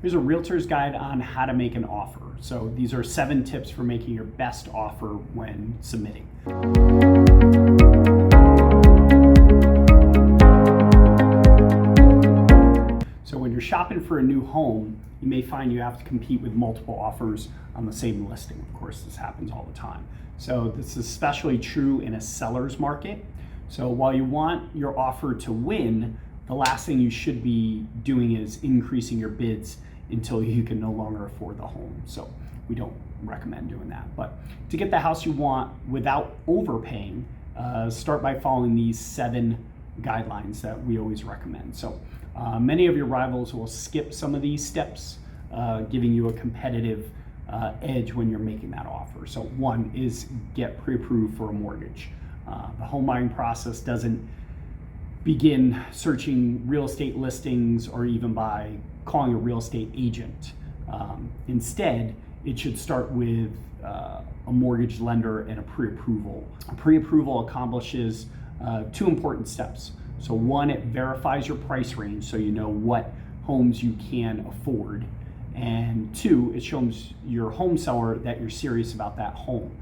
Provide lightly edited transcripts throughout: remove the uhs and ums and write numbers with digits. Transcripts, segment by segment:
Here's a realtor's guide on how to make an offer. So these are 7 tips for making your best offer when submitting. So when you're shopping for a new home, you may find you have to compete with multiple offers on the same listing. Of course, this happens all the time. So this is especially true in a seller's market. So while you want your offer to win, the last thing you should be doing is increasing your bids until you can no longer afford the home. So we don't recommend doing that. But to get the house you want without overpaying, start by following these 7 guidelines that we always recommend. So many of your rivals will skip some of these steps, giving you a competitive edge when you're making that offer. So 1 is get pre-approved for a mortgage. The home buying process doesn't begin searching real estate listings or even by calling a real estate agent. Instead, it should start with a mortgage lender and a pre-approval. A pre-approval accomplishes 2 important steps. So 1, it verifies your price range so you know what homes you can afford. And 2, it shows your home seller that you're serious about that home,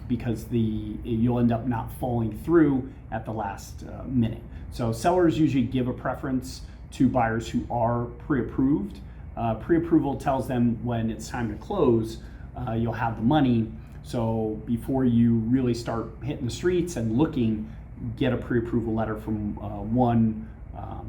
because you'll end up not falling through at the last minute. So sellers usually give a preference to buyers who are pre-approved. Pre-approval tells them when it's time to close, you'll have the money. So before you really start hitting the streets and looking, get a pre-approval letter from one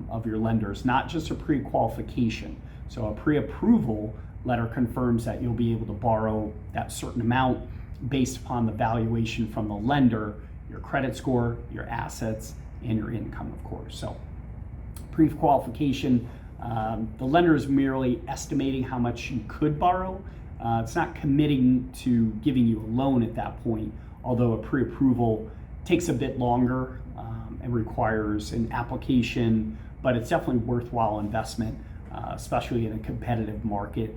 of your lenders, not just a pre-qualification. So a pre-approval letter confirms that you'll be able to borrow that certain amount based upon the valuation from the lender, your credit score, your assets, and your income, of course. So pre-qualification, the lender is merely estimating how much you could borrow. It's not committing to giving you a loan at that point, although a pre-approval takes a bit longer and requires an application, but it's definitely worthwhile investment, especially in a competitive market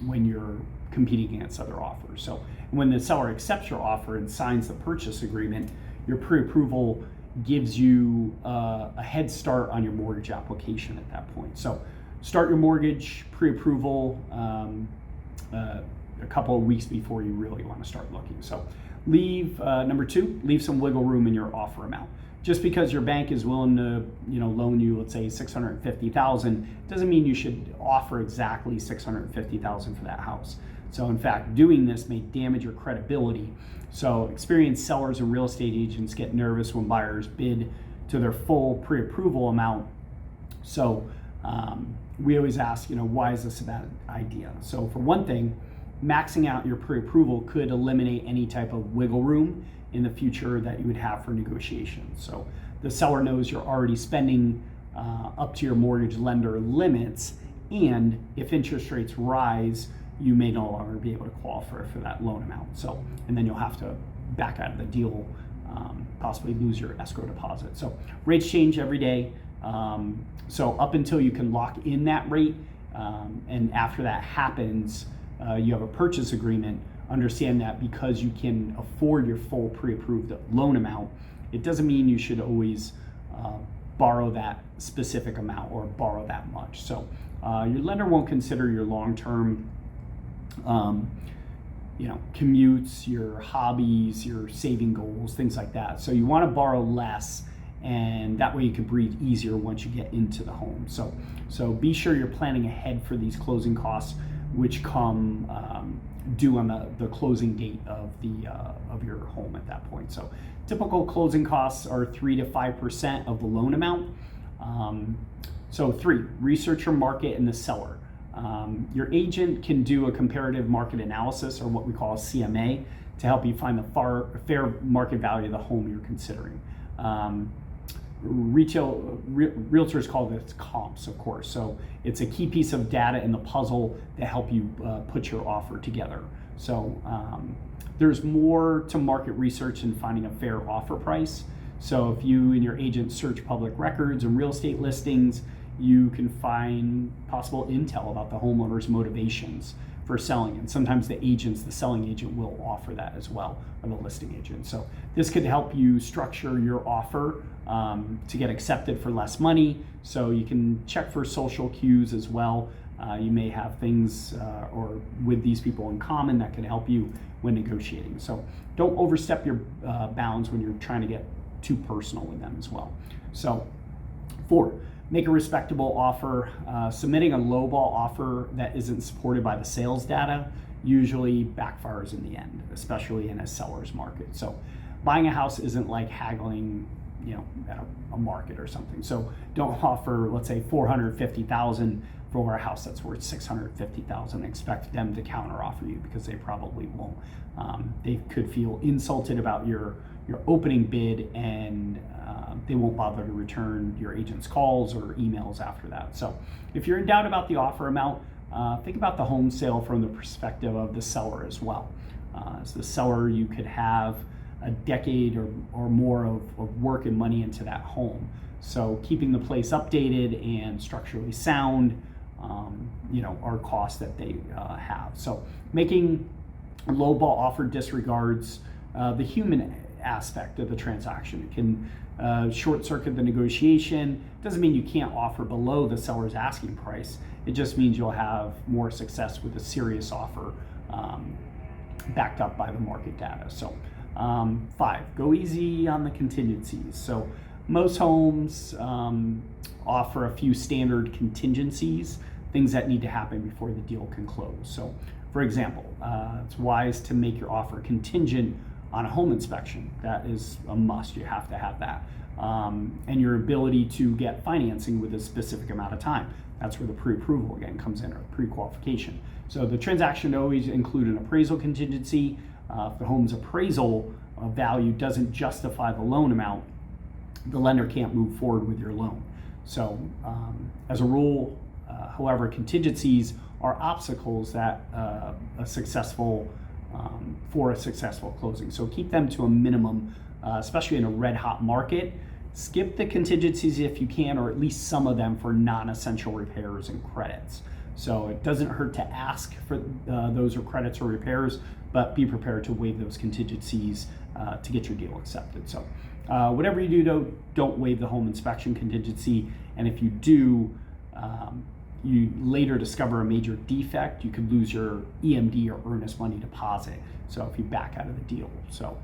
when you're competing against other offers. So when the seller accepts your offer and signs the purchase agreement, your pre-approval gives you a head start on your mortgage application at that point. So start your mortgage pre-approval a couple of weeks before you really want to start looking. So number 2, leave some wiggle room in your offer amount. Just because your bank is willing to, loan you, let's say $650,000, doesn't mean you should offer exactly $650,000 for that house. So in fact, doing this may damage your credibility. So experienced sellers and real estate agents get nervous when buyers bid to their full pre-approval amount. So we always ask, why is this a bad idea? So for one thing, maxing out your pre-approval could eliminate any type of wiggle room in the future that you would have for negotiations. So the seller knows you're already spending up to your mortgage lender limits, and if interest rates rise, you may no longer be able to qualify for that loan amount. So, and then you'll have to back out of the deal, possibly lose your escrow deposit. So rates change every day. So up until you can lock in that rate, and after that happens, you have a purchase agreement. Understand that because you can afford your full pre-approved loan amount, it doesn't mean you should always borrow that specific amount or borrow that much. So your lender won't consider your long-term commutes, your hobbies, your saving goals, things like that. So you want to borrow less, and that way you can breathe easier once you get into the home. So be sure you're planning ahead for these closing costs, which come due on the closing date of your home at that point. So typical closing costs are 3 to 5% of the loan amount. So 3, research your market and the seller. Your agent can do a comparative market analysis, or what we call a CMA, to help you find the fair market value of the home you're considering. Realtors call this comps, of course. So it's a key piece of data in the puzzle to help you put your offer together. So there's more to market research than finding a fair offer price. So if you and your agent search public records and real estate listings, you can find possible intel about the homeowner's motivations for selling. And sometimes the selling agent will offer that as well, or the listing agent. So this could help you structure your offer to get accepted for less money. So you can check for social cues as well. You may have things or with these people in common that can help you when negotiating. So don't overstep your bounds when you're trying to get too personal with them as well. So 4, make a respectable offer. Submitting a lowball offer that isn't supported by the sales data usually backfires in the end, especially in a seller's market. So buying a house isn't like haggling, at a market or something. So don't offer, let's say, $450,000 for a house that's worth $650,000 and expect them to counteroffer you, because they probably won't. They could feel insulted about your opening bid, and they won't bother to return your agent's calls or emails after that. So if you're in doubt about the offer amount, think about the home sale from the perspective of the seller as well. As the seller, you could have a decade or more of work and money into that home. So keeping the place updated and structurally sound, are costs that they have. So making lowball offer disregards the human aspect of the transaction. It can short circuit the negotiation. Doesn't mean you can't offer below the seller's asking price. It just means you'll have more success with a serious offer backed up by the market data. So 5, go easy on the contingencies. So most homes offer a few standard contingencies, things that need to happen before the deal can close. So for example, it's wise to make your offer contingent on a home inspection. That is a must. You have to have that. And your ability to get financing with a specific amount of time. That's where the pre-approval again comes in, or pre-qualification. So the transaction always include an appraisal contingency. If the home's appraisal value doesn't justify the loan amount, the lender can't move forward with your loan. So as a rule, however, contingencies are obstacles that for a successful closing. So keep them to a minimum, especially in a red hot market. Skip the contingencies if you can, or at least some of them, for non-essential repairs and credits. So it doesn't hurt to ask for those or credits or repairs, but be prepared to waive those contingencies to get your deal accepted. So whatever you do, don't waive the home inspection contingency. And if you do, you later discover a major defect, you could lose your EMD or earnest money deposit. So if you back out of the deal. So,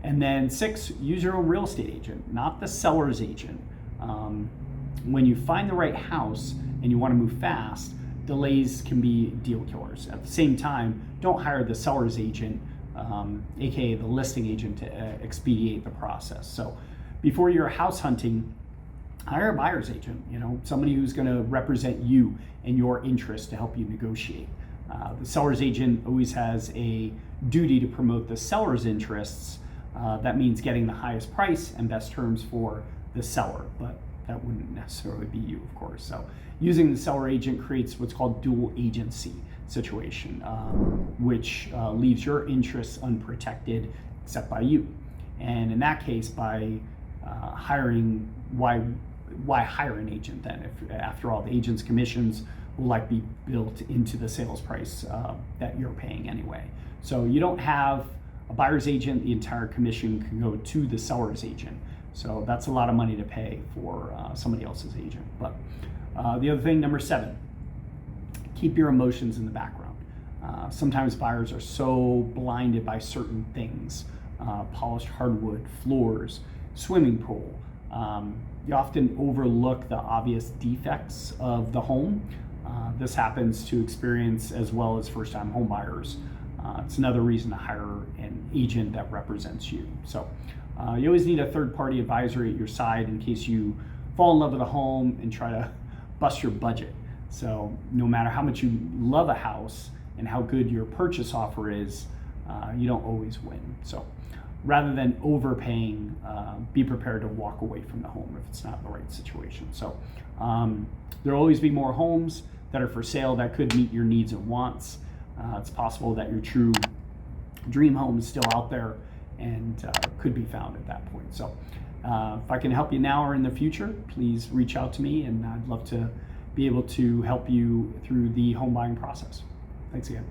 and then 6, use your own real estate agent, not the seller's agent. When you find the right house and you want to move fast, delays can be deal killers. At the same time, don't hire the seller's agent, aka the listing agent, to expedite the process. So before you're house hunting, hire a buyer's agent, somebody who's going to represent you and your interests to help you negotiate. The seller's agent always has a duty to promote the seller's interests. That means getting the highest price and best terms for the seller, but that wouldn't necessarily be you, of course. So using the seller agent creates what's called dual agency situation, which leaves your interests unprotected except by you. And in that case, by hiring, why hire an agent then? If after all, the agent's commissions will likely be built into the sales price that you're paying anyway. So you don't have a buyer's agent, the entire commission can go to the seller's agent. So that's a lot of money to pay for somebody else's agent. But the other thing, number 7, keep your emotions in the background. Sometimes buyers are so blinded by certain things, polished hardwood, floors, swimming pool. You often overlook the obvious defects of the home. This happens to experience as well as first-time home buyers. It's another reason to hire an agent that represents you. So you always need a third-party advisor at your side in case you fall in love with a home and try to bust your budget. So no matter how much you love a house and how good your purchase offer is, you don't always win. So rather than overpaying, be prepared to walk away from the home if it's not the right situation. So there'll always be more homes that are for sale that could meet your needs and wants. It's possible that your true dream home is still out there and could be found at that point. So if I can help you now or in the future, please reach out to me, and I'd love to be able to help you through the home buying process. Thanks again.